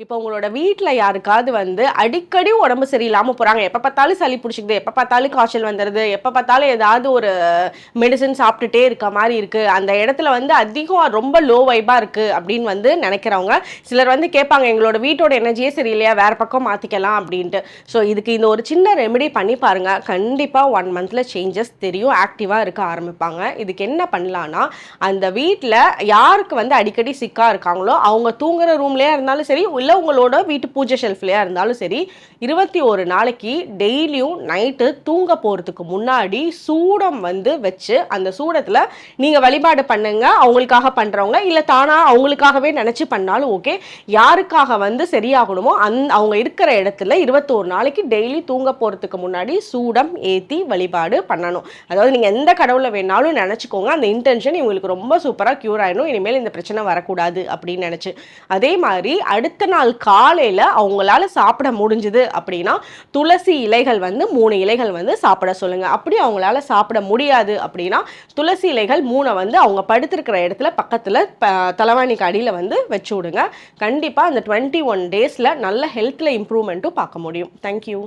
இப்போ உங்களோட வீட்டில் யாருக்காவது வந்து அடிக்கடி உடம்பு சரியில்லாமல் போகிறாங்க, எப்போ பார்த்தாலும் சளி பிடிச்சிக்குது, எப்போ பார்த்தாலும் காய்ச்சல் வந்துடுது, எப்போ பார்த்தாலும் ஏதாவது ஒரு மெடிசன் சாப்பிட்டுட்டே இருக்க மாதிரி இருக்குது, அந்த இடத்துல வந்து அதிகம் ரொம்ப லோ வைப்பாக இருக்குது அப்படின்னு வந்து நினைக்கிறவங்க சிலர் வந்து கேட்பாங்க, எங்களோட வீட்டோட எனர்ஜியே சரியில்லையா, வேறு பக்கம் மாற்றிக்கலாம் அப்படின்ட்டு. ஸோ இதுக்கு இந்த ஒரு சின்ன ரெமெடி பண்ணி பாருங்கள், கண்டிப்பாக 1 மந்தில் சேஞ்சஸ் தெரியும், ஆக்டிவாக இருக்க ஆரம்பிப்பாங்க. இதுக்கு என்ன பண்ணலான்னா, அந்த வீட்டில் யாருக்கு வந்து அடிக்கடி சிக்காக இருக்காங்களோ அவங்க தூங்குற ரூம்லேயே இருந்தாலும் சரி, இல்லை உங்களோட வீட்டு பூஜை ஷெல்ஃப்லையாக இருந்தாலும் சரி, 21 நாளைக்கு டெய்லியும் நைட்டு தூங்க போகிறதுக்கு முன்னாடி சூடம் வந்து வச்சு அந்த சூடத்தில் நீங்கள் வழிபாடு பண்ணுங்க. அவங்களுக்காக பண்ணுறவங்க இல்லை தானாக அவங்களுக்காகவே நினச்சி பண்ணாலும் ஓகே. யாருக்காக வந்து சரியாகணுமோ அவங்க இருக்கிற இடத்துல 21 நாளைக்கு டெய்லி தூங்க போகிறதுக்கு முன்னாடி சூடம் ஏற்றி வழிபாடு பண்ணணும். அதாவது நீங்கள் எந்த கடவுளை வேணாலும் நினச்சிக்கோங்க, அந்த இன்டென்ஷன் இவங்களுக்கு ரொம்ப சூப்பராக க்யூர் ஆகிடும், இனிமேல் இந்த பிரச்சனை வரக்கூடாது அப்படின்னு நினச்சி. அதே மாதிரி அடுத்த நாள் காலையில் அவங்களால சாப்பிட முடிஞ்சுது அப்படின்னா துளசி இலைகள் வந்து 3 இலைகள் வந்து சாப்பிட சொல்லுங்கள். அப்படி அவங்களால சாப்பிட முடியாது அப்படின்னா துளசி இலைகள் 3 வந்து அவங்க படுத்திருக்கிற இடத்துல பக்கத்தில் தலைவாணிக்கு அடியில் வந்து வச்சு விடுங்க. கண்டிப்பாக அந்த 21 டேஸில் நல்ல ஹெல்த்தில் இம்ப்ரூவ்மெண்ட்டும் பார்க்க முடியும். தேங்க்யூ.